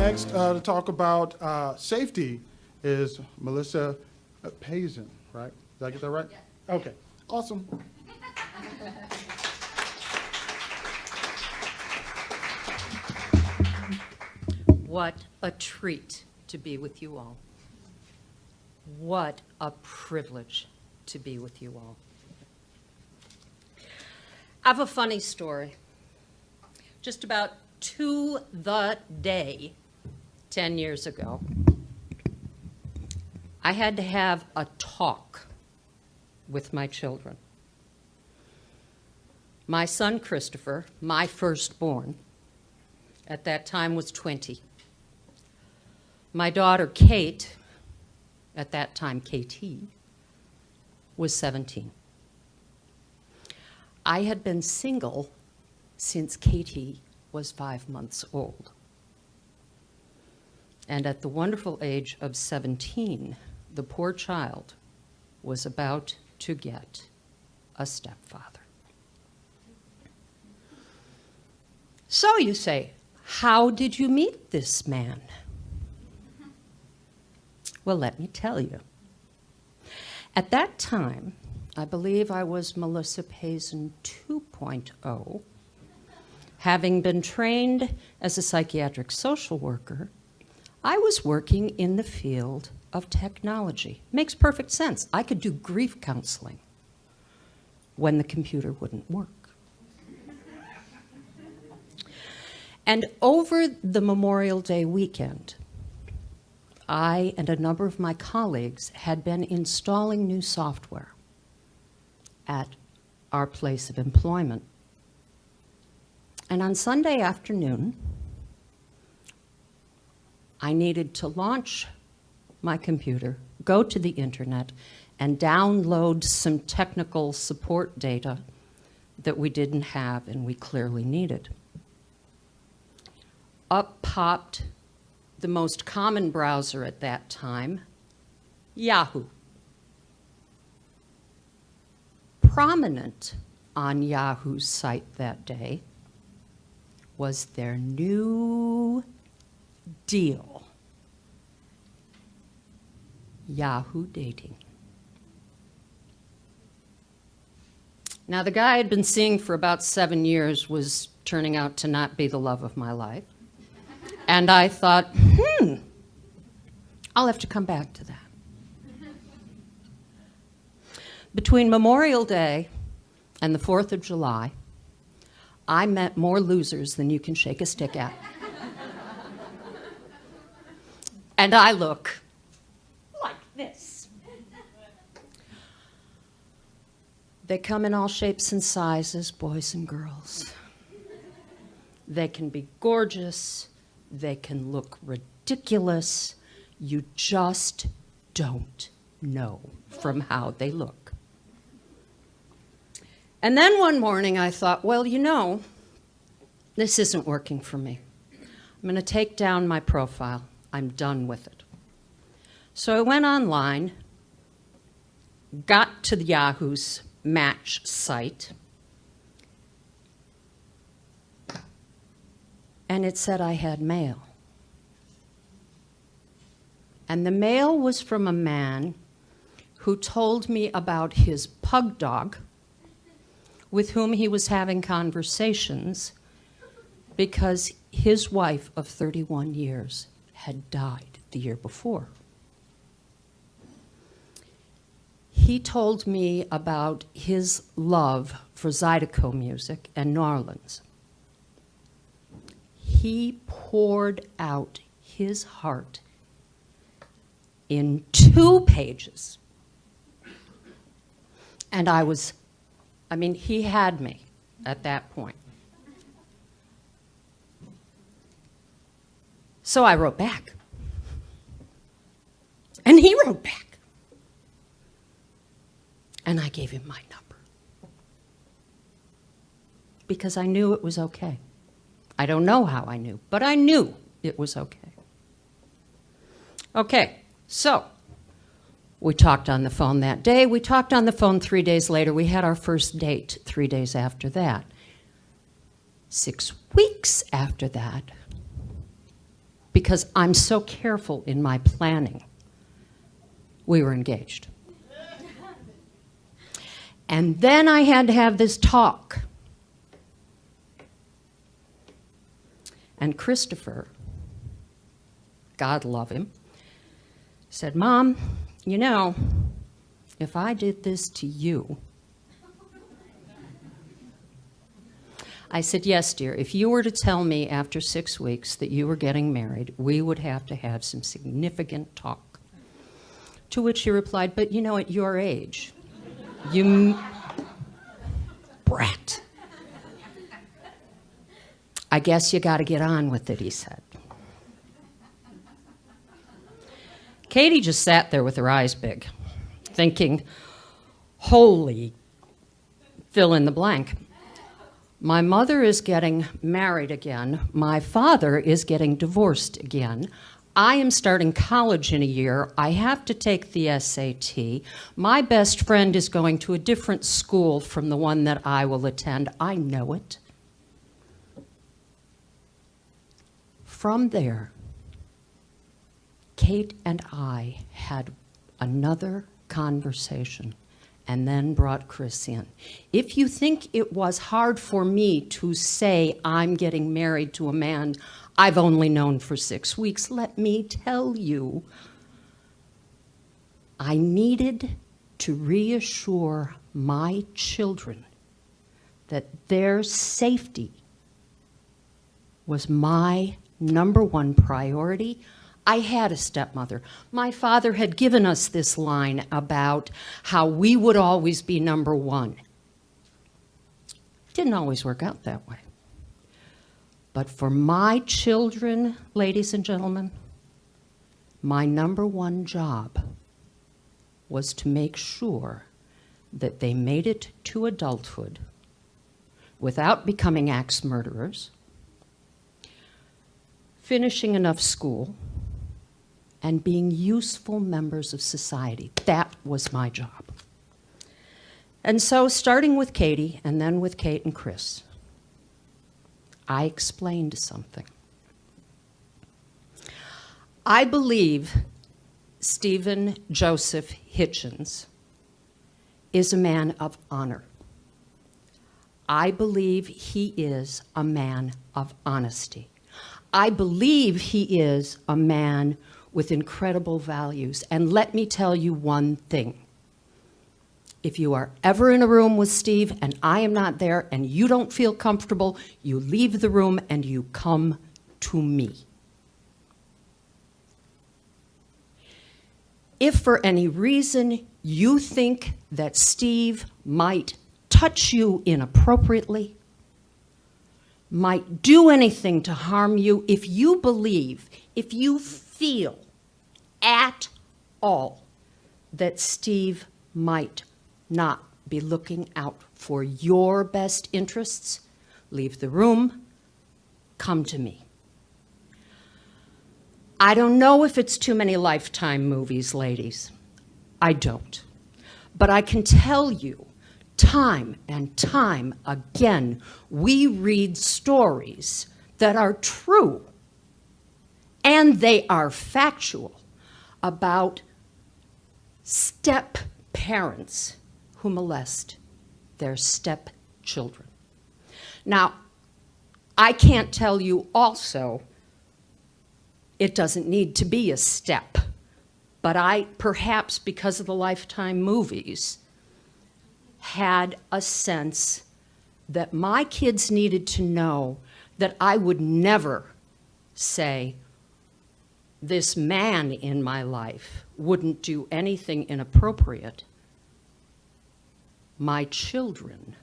next to talk about safety is Melissa Pazen, right? Did I get that right? Yeah. Okay, awesome. What a treat to be with you all. What a privilege to be with you all. I have a funny story. Just about to the day, 10 years ago, I had to have a talk with my children. My son, Christopher, my firstborn, at that time was 20. My daughter, Kate, at that time, KT, was 17. I had been single since Katie was 5 months old. And at the wonderful age of 17, the poor child was about to get a stepfather. So you say, how did you meet this man? Well, let me tell you. At that time, I believe I was Melissa Pazen 2.0, having been trained as a psychiatric social worker. I was working in the field of technology. Makes perfect sense. I could do grief counseling when the computer wouldn't work. And over the Memorial Day weekend, I and a number of my colleagues had been installing new software at our place of employment. And on Sunday afternoon, I needed to launch my computer, go to the internet, and download some technical support data that we didn't have and we clearly needed. Up popped the most common browser at that time, Yahoo. Prominent on Yahoo's site that day was their new deal, Yahoo Dating. Now, the guy I'd been seeing for about 7 years was turning out to not be the love of my life. And I thought, I'll have to come back to that. Between Memorial Day and the 4th of July, I met more losers than you can shake a stick at. And I look like this. They come in all shapes and sizes, boys and girls. They can be gorgeous. They can look ridiculous. You just don't know from how they look. And then one morning I thought, well, you know, this isn't working for me. I'm going to take down my profile. I'm done with it. So I went online, got to the Yahoo's match site, and it said I had mail. And the mail was from a man who told me about his pug dog with whom he was having conversations because his wife of 31 years had died the year before. He told me about his love for Zydeco music and New Orleans. He poured out his heart in 2 pages. And he had me at that point. So I wrote back. And he wrote back. And I gave him my number. Because I knew it was okay. I don't know how I knew, but I knew it was okay. Okay, so we talked on the phone that day. We talked on the phone 3 days later. We had our first date 3 days after that. 6 weeks after that, because I'm so careful in my planning, we were engaged. And then I had to have this talk. And Christopher, God love him, said, "Mom, you know, if I did this to you..." I said, "Yes, dear, if you were to tell me after 6 weeks that you were getting married, we would have to have some significant talk." To which he replied, "But you know, at your age, you brat. I guess you got to get on with it," he said. Katie just sat there with her eyes big, thinking, holy fill in the blank. My mother is getting married again. My father is getting divorced again. I am starting college in a year. I have to take the SAT. My best friend is going to a different school from the one that I will attend. I know it. From there, Kate and I had another conversation and then brought Chris in. If you think it was hard for me to say I'm getting married to a man I've only known for 6 weeks, let me tell you, I needed to reassure my children that their safety was my #1 priority. I had a stepmother. My father had given us this line about how we would always be #1. Didn't always work out that way. But for my children, ladies and gentlemen, my #1 job was to make sure that they made it to adulthood without becoming axe murderers, finishing enough school, and being useful members of society. That was my job. And so, starting with Katie and then with Kate and Chris, I explained something. I believe Stephen Joseph Hitchens is a man of honor. I believe he is a man of honesty. I believe he is a man with incredible values. And let me tell you one thing. If you are ever in a room with Steve and I am not there and you don't feel comfortable, you leave the room and you come to me. If for any reason you think that Steve might touch you inappropriately, might do anything to harm you, if you believe, if you feel at all that Steve might not be looking out for your best interests, leave the room, come to me. I don't know if it's too many Lifetime movies, ladies. I don't. But I can tell you, time and time again, we read stories that are true and they are factual about step-parents who molest their stepchildren. Now, I can't tell you also it doesn't need to be a step, but I, perhaps because of the Lifetime movies, had a sense that my kids needed to know that I would never say, this man in my life wouldn't do anything inappropriate. My children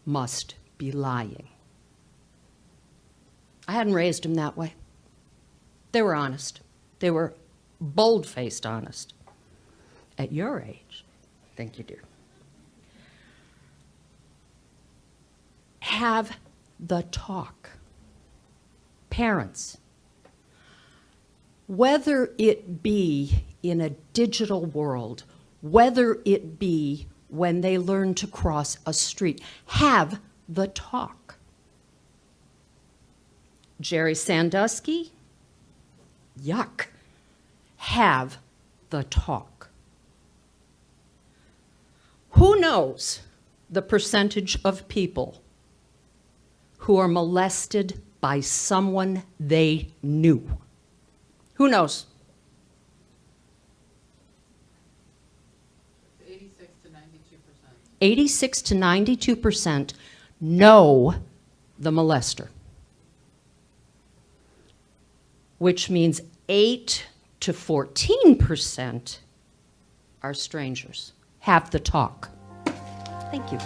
must be lying. I hadn't raised them that way. They were honest. They were bold-faced honest. At your age, thank you, dear. Have the talk. Parents, whether it be in a digital world, whether it be when they learn to cross a street, have the talk. Jerry Sandusky yuck, have the talk. Who knows the percentage of people who are molested by someone they knew? Who knows? 86 to 92%. 86 to 92% know the molester, which means 8 to 14% are strangers. Have the talk. Thank you.